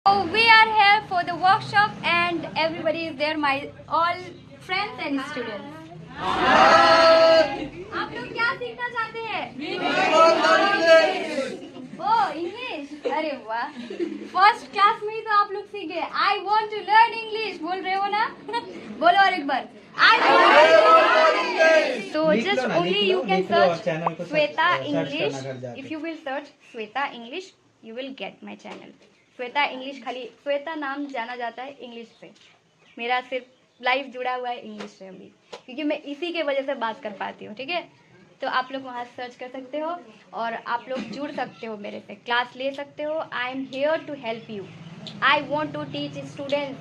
So we are here for the workshop and everybody is there, my all friends and students. आप लोग क्या सीखना चाहते हैं? ओ इंग्लिश, अरे वाह, फर्स्ट क्लास में ही तो आप लोग सीख गए. I want to learn English बोल रहे हो ना? बोलो और एक बार. I want. So just only you can search Sweta English. If you will search Sweta English, you will get my channel. Shweta English, खाली श्वेता नाम जाना जाता है इंग्लिश से. मेरा सिर्फ लाइफ जुड़ा हुआ है इंग्लिश से अभी, क्योंकि मैं इसी के वजह से बात कर पाती हूँ. ठीक है, तो आप लोग वहाँ सर्च कर सकते हो और आप लोग जुड़ सकते हो मेरे से, क्लास ले सकते हो. I am here to help you. I want to teach students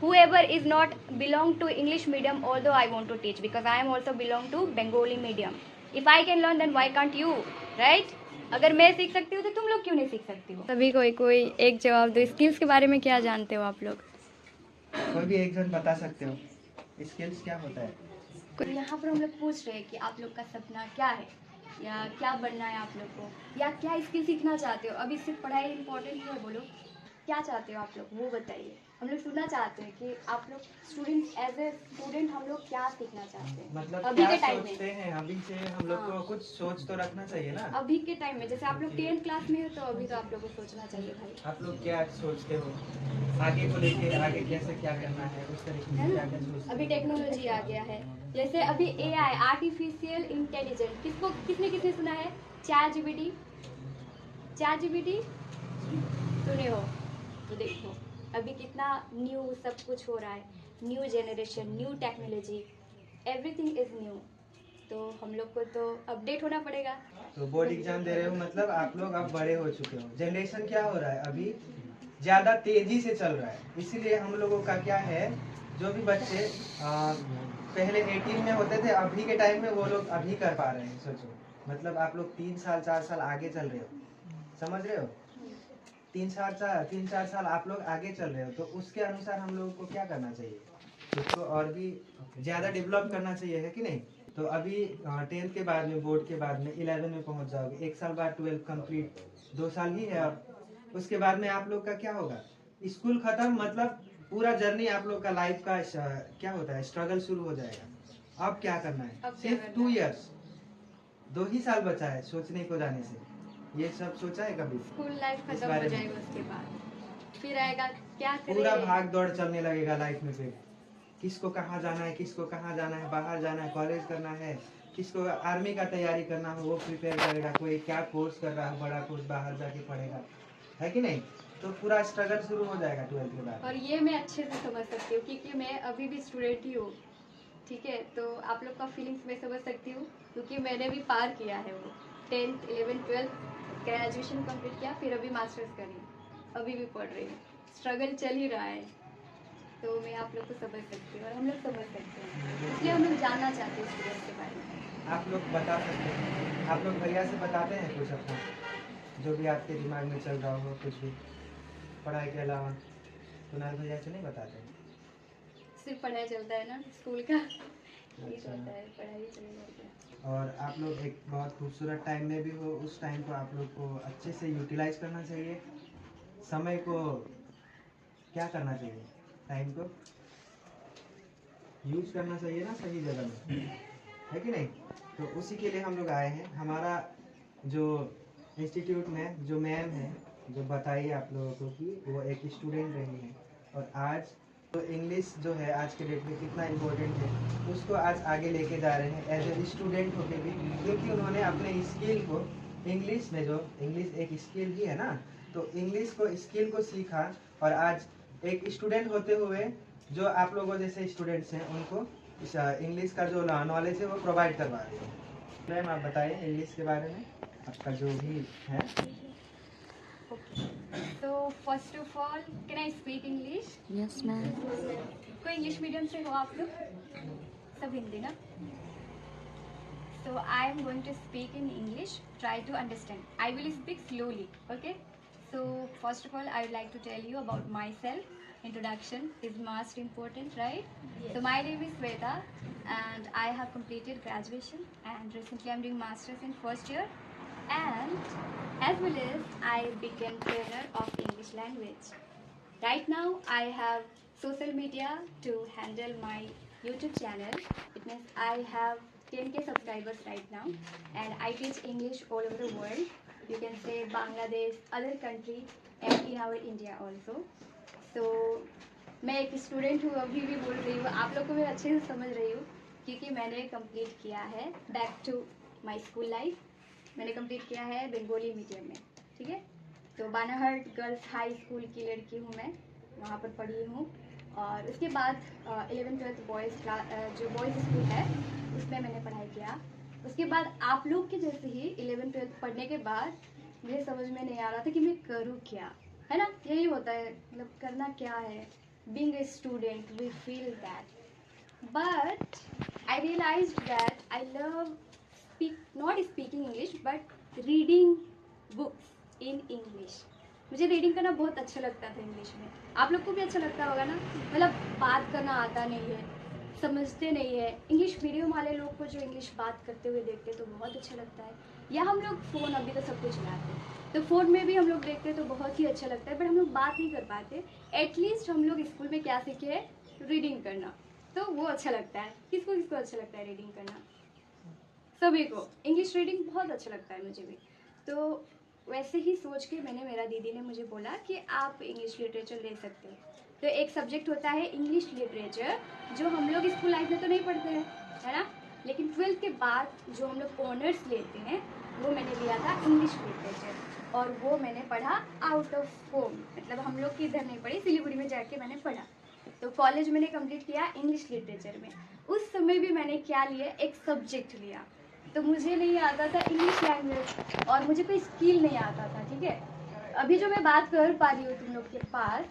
whoever is not belong to English medium, although I want to teach because I am also belong to Bengali medium. If I can learn, then why can't you, right? अगर मैं सीख सकती हूँ तो तुम लोग क्यों नहीं सीख सकती हो? सभी कोई एक जवाब दो. स्किल्स के बारे में क्या जानते हो आप लोग? कोई भी एक जन बता सकते हो स्किल्स क्या होता है? यहाँ पर हम लोग पूछ रहे हैं कि आप लोग का सपना क्या है, या क्या बनना है आप लोग को, या क्या स्किल सीखना चाहते हो. अभी सिर्फ पढ़ाई इम्पोर्टेंट है, बोलो क्या चाहते हो आप लोग, वो बताइए. हम लोग सुनना चाहते हैं कि आप लोग स्टूडेंट, एज ए स्टूडेंट हम लोग क्या सीखना चाहते हैं. मतलब अभी क्या के टाइम सोचते में हैं अभी से हम लोग को कुछ सोच तो रखना चाहिए ना. अभी के टाइम में जैसे आप लोग 10th क्लास में हो तो अभी तो आप लोग को सोचना चाहिए भाई. आप लोग क्या सोचते हो आगे को लेके, आगे कैसे क्या करना है, उस तरीके से क्या क्या सोचते अभी टेक्नोलॉजी आ गया है, जैसे अभी AI आर्टिफिशियल इंटेलिजेंस, किसने सुना है? चैट जीपीटी सुने हो तो देखो अभी कितना न्यू सब कुछ हो रहा है. New generation, new technology, everything is new. तो हम लोग को तो अपडेट होना पड़ेगा. तो बोर्ड एग्जाम दे रहे हो, मतलब आप लोग अब बड़े हो चुके हो. जनरेशन क्या हो रहा है अभी, ज्यादा तेजी से चल रहा है. इसीलिए हम लोगों का क्या है, जो भी बच्चे पहले 18 में होते थे, अभी के टाइम में वो लोग अभी कर पा रहे हैं. सोचो, मतलब आप लोग 3 साल 4 साल आगे चल रहे हो, समझ रहे हो? 3-4 साल आप लोग आगे चल रहे हो, तो उसके अनुसार हम लोगों को क्या करना चाहिए, उसको और भी ज़्यादा डेवलप करना चाहिए, है कि नहीं? तो अभी 10th के बाद में, बोर्ड के बाद में 11 में पहुंच जाओगे. 1 साल बाद 12 कंप्लीट, 2 साल ही है. अब उसके बाद में आप लोग का क्या होगा, स्कूल खत्म, मतलब पूरा जर्नी आप लोग का लाइफ का क्या होता है, स्ट्रगल शुरू हो जाएगा. अब क्या करना है, सिर्फ 2 ईयर्स, 2 ही साल बचा है सोचने को जाने से. ये सब सोचा है कभी? स्कूल लाइफ खत्म हो जाएगा, उसके बाद फिर आएगा क्या करें, पूरा भाग दौड़ चलने लगेगा लाइफ में. फिर किसको कहाँ जाना है, किसको कहाँ जाना है, बाहर जाना है, कॉलेज करना है, किसको आर्मी का तैयारी करना हो वो प्रिपेयर करेगा, कोई क्या कोर्स कर रहा है, बड़ा कोर्स बाहर जाके पढ़ेगा, है कि नहीं? तो पूरा स्ट्रगल शुरू हो जाएगा 12th के बाद. और ये मैं अच्छे से समझ सकती हूँ क्योंकि मैं अभी भी स्टूडेंट ही हूँ. ठीक है, तो आप लोग का फीलिंग्स मैं समझ सकती हूँ क्योंकि मैंने भी पार किया है वो. 10th 11th 12th graduation complete किया, फिर अभी मास्टर्स करी, अभी भी पढ़ रही हूँ. स्ट्रगल चल ही रहा है, तो मैं आप लोग को समझ सकती हूँ और हम लोग समझ सकते हैं, इसलिए हम लोग जानना चाहते हैं स्टूडेंट्स के बारे में. आप लोग बता सकते हैं, आप लोग भैया से बताते हैं कुछ अपना, जो भी आपके दिमाग में चल रहा हो, कुछ भी पढ़ाई के अलावा. कुणाल भैया से नहीं बताते? सिर्फ पढ़ाई चलता है ना स्कूल का, यही अच्छा. होता है, पढ़ाई चल जाती है. और आप लोग एक बहुत खूबसूरत टाइम में भी हो, उस टाइम को आप लोग को अच्छे से यूटिलाइज करना चाहिए. समय को क्या करना चाहिए, टाइम को यूज करना चाहिए ना सही जगह में, है कि नहीं? तो उसी के लिए हम लोग आए हैं. हमारा जो इंस्टीट्यूट में जो मैम है, जो बताइए आप लोगों को कि वो एक स्टूडेंट रही है, और आज तो इंग्लिश जो है आज के डेट में कितना इम्पोर्टेंट है, उसको आज आगे लेके जा रहे हैं एज ए स्टूडेंट होके भी, क्योंकि उन्होंने अपने स्किल को इंग्लिश में, जो इंग्लिश एक स्किल ही है ना, तो इंग्लिश को स्किल को सीखा, और आज एक स्टूडेंट होते हुए जो आप लोगों जैसे स्टूडेंट्स हैं उनको इंग्लिश का जो नॉलेज है वो प्रोवाइड करवा रही है. मैम आप बताइए इंग्लिश के बारे में, आपका जो भी है. तो first of all can I speak English? Yes ma'am. कोई इंग्लिश मीडियम से हो आप लोग? सब हिंदी ना? So I am going to speak in English. Try to understand. I will speak slowly. Okay? So first of all, I would like to tell you about myself. Introduction is most important, right? Yes. So my name is Sweta, and I have completed graduation, and recently I'm doing masters in first year, and as well as I became trainer of English language. Right now, I have social media to handle my YouTube channel. It means I have 10K subscribers right now, and I teach English all over the world. You can say Bangladesh, other country, and in our India also. So मैं एक student हूँ, अभी भी बोल रही हूँ, आप लोग को मैं अच्छे से समझ रही हूँ क्योंकि मैंने कंप्लीट किया है back to my school life. मैंने कंप्लीट किया है बंगाली मीडियम में, ठीक है। तो बानाहट गर्ल्स हाई स्कूल की लड़की हूँ मैं, वहाँ पर पढ़ी हूँ। और उसके बाद 11th-12th बॉयज़ जो बॉयज़ स्कूल है उसमें मैंने पढ़ाई किया। उसके बाद आप लोग के जैसे ही 11th-12th पढ़ने के बाद मुझे समझ में नहीं आ रहा था कि मैं करूँ क्या, है ना। यही होता है, मतलब करना क्या है। Being a student we feel that, but I realised that I love not speaking English but reading books in English. मुझे रीडिंग करना बहुत अच्छा लगता था इंग्लिश में। आप लोग को भी अच्छा लगता होगा ना। मतलब बात करना आता नहीं है, समझते नहीं है। इंग्लिश मीडियम वाले लोग को जो इंग्लिश बात करते हुए देखते तो बहुत अच्छा लगता है। या हम लोग फ़ोन अभी तो सब कुछ चलाते हैं, तो फ़ोन में भी हम लोग देखते तो बहुत ही अच्छा लगता है, बट हम लोग बात नहीं कर पाते। एटलीस्ट हम लोग स्कूल में क्या सीखे हैं, रीडिंग करना, तो वो अच्छा लगता है। किसको किसको अच्छा लगता है रीडिंग करना? सभी को। इंग्लिश रीडिंग बहुत अच्छा लगता है मुझे भी। तो वैसे ही सोच के मेरा दीदी ने मुझे बोला कि आप इंग्लिश लिटरेचर ले सकते हो। तो एक सब्जेक्ट होता है इंग्लिश लिटरेचर, जो हम लोग स्कूल लाइफ में तो नहीं पढ़ते हैं, है ना। लेकिन 12th के बाद जो हम लोग ऑनर्स लेते हैं वो मैंने लिया था इंग्लिश लिटरेचर, और वो मैंने पढ़ा आउट ऑफ होम, मतलब हम लोग की इधर नहीं पढ़ी, सिलीगुड़ी में जाके मैंने पढ़ा। तो कॉलेज मैंने कंप्लीट किया इंग्लिश लिटरेचर में। उस समय भी मैंने क्या लिया, एक सब्जेक्ट लिया। तो मुझे नहीं आता था इंग्लिश लैंग्वेज और मुझे कोई स्किल नहीं आता था, ठीक है। अभी जो मैं बात कर पा रही हूँ तुम लोग के पास,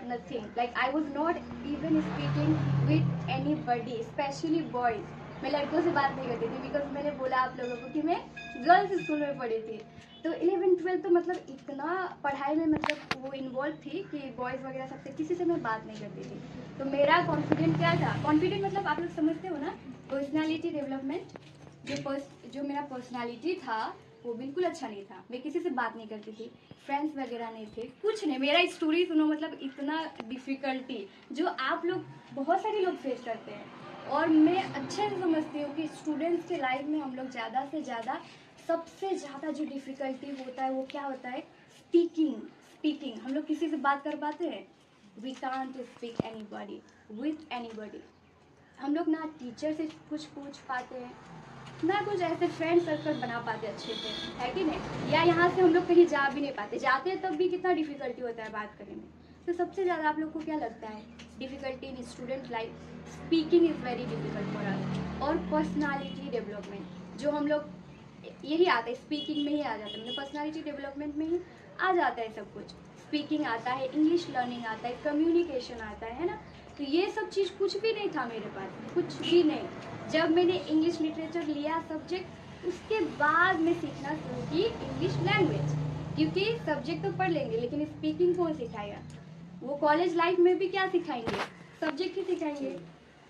nothing, like I was not even speaking with anybody, specially boys. मैं लड़कों से बात नहीं करती थी, बिकॉज मैंने बोला आप लोगों को कि मैं गर्ल्स स्कूल में पढ़ी थी। तो 11th-12th तो मतलब इतना पढ़ाई में मतलब वो इन्वॉल्व थी कि बॉयज़ वगैरह सबसे किसी से मैं बात नहीं करती थी। तो मेरा कॉन्फिडेंट क्या था, कॉन्फिडेंट मतलब आप लोग समझते हो ना, पर्सनैलिटी डेवलपमेंट। जो मेरा पर्सनालिटी था वो बिल्कुल अच्छा नहीं था। मैं किसी से बात नहीं करती थी, फ्रेंड्स वगैरह नहीं थे, कुछ नहीं। मेरा स्टोरी सुनो, मतलब इतना डिफ़िकल्टी जो आप लोग बहुत सारे लोग फेस करते हैं। और मैं अच्छे से समझती हूँ कि स्टूडेंट्स के लाइफ में हम लोग ज़्यादा से ज़्यादा सबसे ज़्यादा जो डिफ़िकल्टी होता है वो क्या होता है, स्पीकिंग। हम लोग किसी से बात कर पाते हैं? We can't speak anybody with anybody. हम लोग ना टीचर से कुछ पूछ पाते हैं, ना कुछ ऐसे फ्रेंड सर्कल बना पाते अच्छे से, है कि नहीं। या यहाँ से हम लोग कहीं जा भी नहीं पाते, जाते हैं तब भी कितना डिफ़िकल्टी होता है बात करने में। तो सबसे ज़्यादा आप लोग को क्या लगता है difficulty in student life? Speaking is very difficult for us. और पर्सनालिटी डेवलपमेंट जो हम लोग यही आता है, स्पीकिंग में ही आ जाता है, मतलब पर्सनालिटी डेवलपमेंट में ही आ जाता है सब कुछ। स्पीकिंग आता है, इंग्लिश लर्निंग आता है, कम्युनिकेशन आता है ना। तो ये सब चीज़ कुछ भी नहीं था मेरे पास, कुछ भी नहीं। जब मैंने इंग्लिश लिटरेचर लिया सब्जेक्ट, उसके बाद मैं सीखना शुरू की इंग्लिश लैंग्वेज, क्योंकि सब्जेक्ट तो पढ़ लेंगे लेकिन स्पीकिंग कौन सिखाएगा? वो कॉलेज लाइफ में भी क्या सिखाएंगे, सब्जेक्ट ही सिखाएंगे,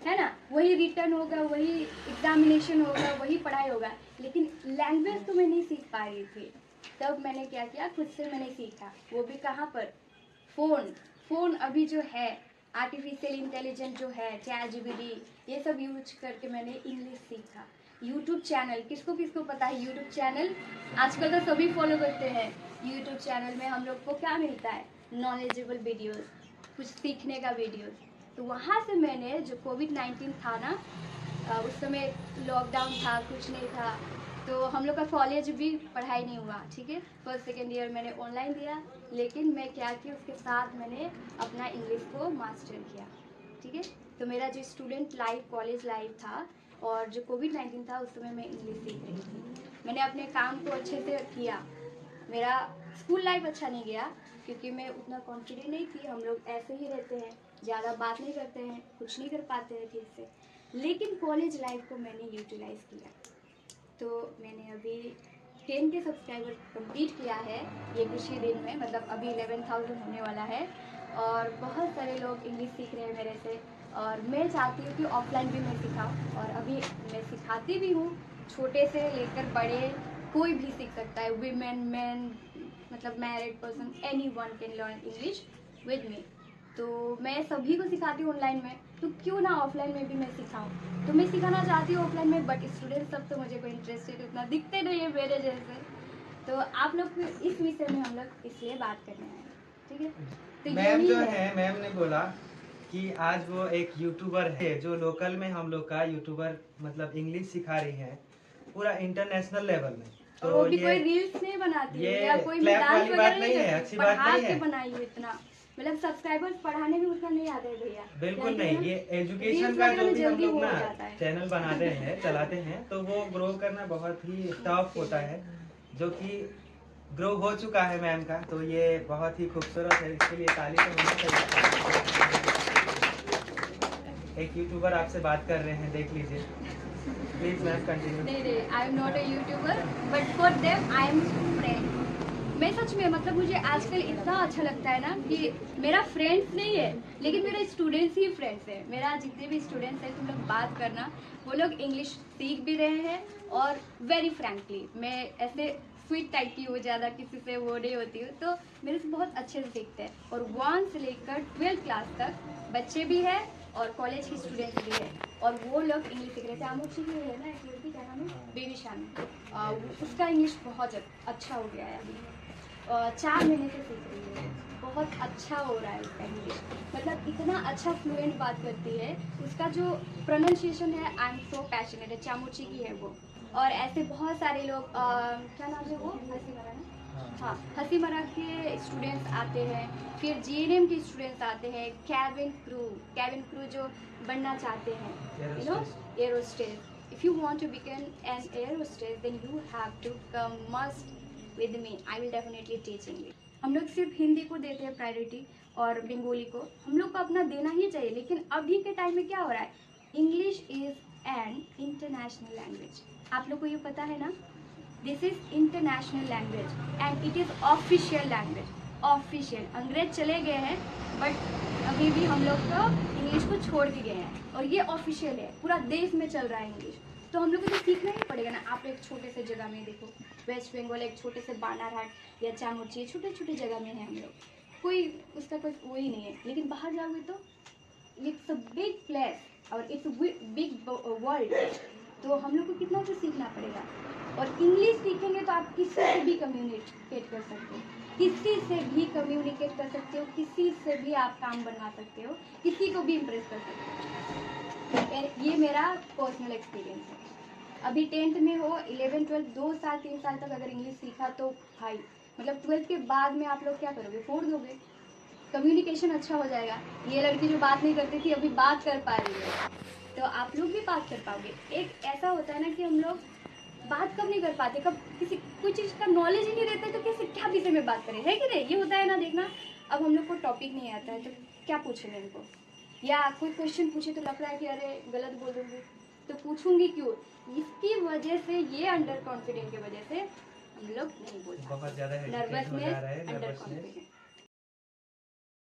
है ना। वही रिटर्न होगा, वही एग्जामिनेशन होगा, वही पढ़ाई होगा, लेकिन लैंग्वेज तो मैं नहीं सीख पा रही थी। तब मैंने क्या किया, खुद से मैंने सीखा, वो भी कहाँ पर, फ़ोन अभी जो है आर्टिफिशियल इंटेलिजेंस जो है, ChatGPT, ये सब यूज करके मैंने इंग्लिश सीखा। यूट्यूब चैनल, किसको किसको पता है यूट्यूब चैनल? आजकल तो सभी फॉलो करते हैं। यूट्यूब चैनल में हम लोग को क्या मिलता है, नॉलेजेबल वीडियोस, कुछ सीखने का वीडियोस। तो वहाँ से मैंने, जो कोविड-19 था ना, उस समय लॉकडाउन था, कुछ नहीं था, तो हम लोग का कॉलेज भी पढ़ाई नहीं हुआ, ठीक है। फर्स्ट सेकेंड ईयर मैंने ऑनलाइन दिया, लेकिन मैं क्या की उसके साथ मैंने अपना इंग्लिश को मास्टर किया, ठीक है। तो मेरा जो स्टूडेंट लाइफ, कॉलेज लाइफ था और जो कोविड-19 था, उस समय मैं इंग्लिश सीख रही थी। मैंने अपने काम को अच्छे से किया। मेरा स्कूल लाइफ अच्छा नहीं गया क्योंकि मैं उतना कॉन्फिडेंट नहीं थी। हम लोग ऐसे ही रहते हैं, ज़्यादा बात नहीं करते हैं, कुछ नहीं कर पाते हैं ठीक से। लेकिन कॉलेज लाइफ को मैंने यूटिलाइज़ किया। तो मैंने अभी 10K सब्सक्राइबर कंप्लीट किया है ये कुछ ही दिन में, मतलब अभी 11,000 होने वाला है। और बहुत सारे लोग इंग्लिश सीख रहे हैं मेरे से, और मैं चाहती हूँ कि ऑफलाइन भी मैं सिखाऊँ, और अभी मैं सिखाती भी हूँ। छोटे से लेकर बड़े कोई भी सीख सकता है, वीमेन, मैन, मतलब married person, anyone can learn English. With me. तो मैं सभी को सिखाती हूँ ऑनलाइन में, तो क्यों ना ऑफलाइन में भी मैं सिखाऊँ। तो मैं सिखाना चाहती हूँ ऑफलाइन में, बट स्टूडेंट सब तो मुझे कोई इंटरेस्टेड उतना दिखते नहीं है मेरे जैसे। तो आप लोग इस विषय में हम लोग इसलिए बात करने आए, ठीक है। तो मैम यही जो है, मैम ने बोला कि आज वो एक यूट्यूबर है जो लोकल में हम लोग का यूट्यूबर मतलब इंग्लिश सिखा रही है पूरा इंटरनेशनल लेवल में। और वो भी कोई रील्स नहीं बनाती है या कोई मैं डांस वगैरह नहीं है, करती, अच्छी बात पढ़ा नहीं के है। बनाई हूँ इतना, मतलब सब्सक्राइबर्स बढ़ाने भी उतना नहीं आते हैं भैया। बिल्कुल नहीं, ये एजुकेशन रील्स का वगैरह जो में भी हम जल्दी लोग हो ना जाता है। चैनल बनाते हैं चलाते हैं तो वो ग्रो करना बहुत ही टफ होता है, जो कि ग्रो हो चुका है मैम का। तो ये बहुत ही खूबसूरत है, इसके लिए ताली तो होनी चाहिए। एक यूट्यूबर आपसे बात कर रहे हैं, देख लीजिए। Please ma'am continue. नहीं, I am not a YouTuber, but for them I am friend. मैं सच में मतलब मुझे आजकल इतना अच्छा लगता है ना कि मेरा फ्रेंड्स नहीं है लेकिन मेरे स्टूडेंट्स ही फ्रेंड्स हैं। मेरा जितने भी स्टूडेंट्स हैं तुम लोग बात करना, वो लोग इंग्लिश सीख भी रहे हैं। और वेरी फ्रैंकली मैं ऐसे स्वीट टाइप की हो, ज़्यादा किसी से वो नहीं होती हूँ, तो मेरे से बहुत अच्छे से सीखते हैं। और 1 से लेकर 12 क्लास तक बच्चे भी हैं और कॉलेज के स्टूडेंट्स भी हैं, और वो लोग इंग्लिश सीख रहे थे। आमुक्षी की है ना एक लड़की, क्या नाम है, बेबी शान, उसका इंग्लिश बहुत अच्छा हो गया है अभी, 4 महीने से सीख रही है। बहुत अच्छा हो रहा है उसका इंग्लिश, मतलब इतना अच्छा फ्लुएंट बात करती है। उसका जो प्रोनाउंसिएशन है, आई एम सो पैशनेट है, चामुची की है वो। और ऐसे बहुत सारे लोग, क्या नाम है वो, हंसी मरा ना, हाँ, हंसी मरा के स्टूडेंट्स आते हैं, फिर जीएनएम के स्टूडेंट्स आते हैं, कैबिन क्रू जो बनना चाहते हैं, you know, air hostess. If you want to become an air hostess, then you have to come must with me. I will definitely teach English. हम लोग सिर्फ हिंदी को देते हैं प्रायोरिटी और बंगाली को हम लोग को अपना देना ही चाहिए, लेकिन अभी के टाइम में क्या हो रहा है, English is an international language. आप लोग को ये पता है ना, this is international language and it is official language. Official, अंग्रेज चले गए हैं बट अभी भी हम लोग तो इंग्लिश को छोड़ के गए हैं, और ये ऑफिशियल है, पूरा देश में चल रहा है इंग्लिश। तो हम लोग को तो सीखना ही पड़ेगा ना। आप एक छोटे से जगह में देखो, वेस्ट बंगाल एक छोटे से बानारहाट या चामुची, छोटे छोटे जगह में है हम लोग, कोई उसका कोई वो ही नहीं है। लेकिन बाहर जाओगे तो इट्स अ बिग प्लेस और इट्स बिग वर्ल्ड, तो हम लोग को कितना कुछ सीखना पड़ेगा। और इंग्लिश सीखेंगे तो आप किसी से भी कम्युनिकेट कर सकते हो, किसी से भी कम्युनिकेट कर सकते हो, किसी से भी आप काम बनवा सकते हो, किसी को भी इम्प्रेस कर सकते हो। ये मेरा पर्सनल एक्सपीरियंस है। अभी 10th में हो, 11, 12, 2 साल 3 साल तक अगर इंग्लिश सीखा तो भाई मतलब 12th के बाद में आप लोग क्या करोगे, फोड़ दोगे, कम्युनिकेशन अच्छा हो जाएगा। ये लड़की जो बात नहीं करती थी अभी बात कर पा रही है, तो आप लोग भी बात कर पाओगे। एक ऐसा होता है ना कि हम लोग बात कब नहीं कर पाते, कब किसी कोई चीज़ का नॉलेज ही नहीं रहता है तो कैसे क्या विषय में बात करें, है कि नहीं, ये होता है ना। देखना, अब हम लोग को टॉपिक नहीं आता है तो क्या पूछेंगे इनको, या कोई क्वेश्चन पूछे तो लग रहा है कि अरे गलत बोल दूँगी, तो पूछूंगी क्यों, इसकी वजह से, ये अंडर कॉन्फिडेंट की वजह से हम लोग नहीं बोल पाते, बहुत ज़्यादा नर्वसनेस, अंडर कॉन्फिडेंस।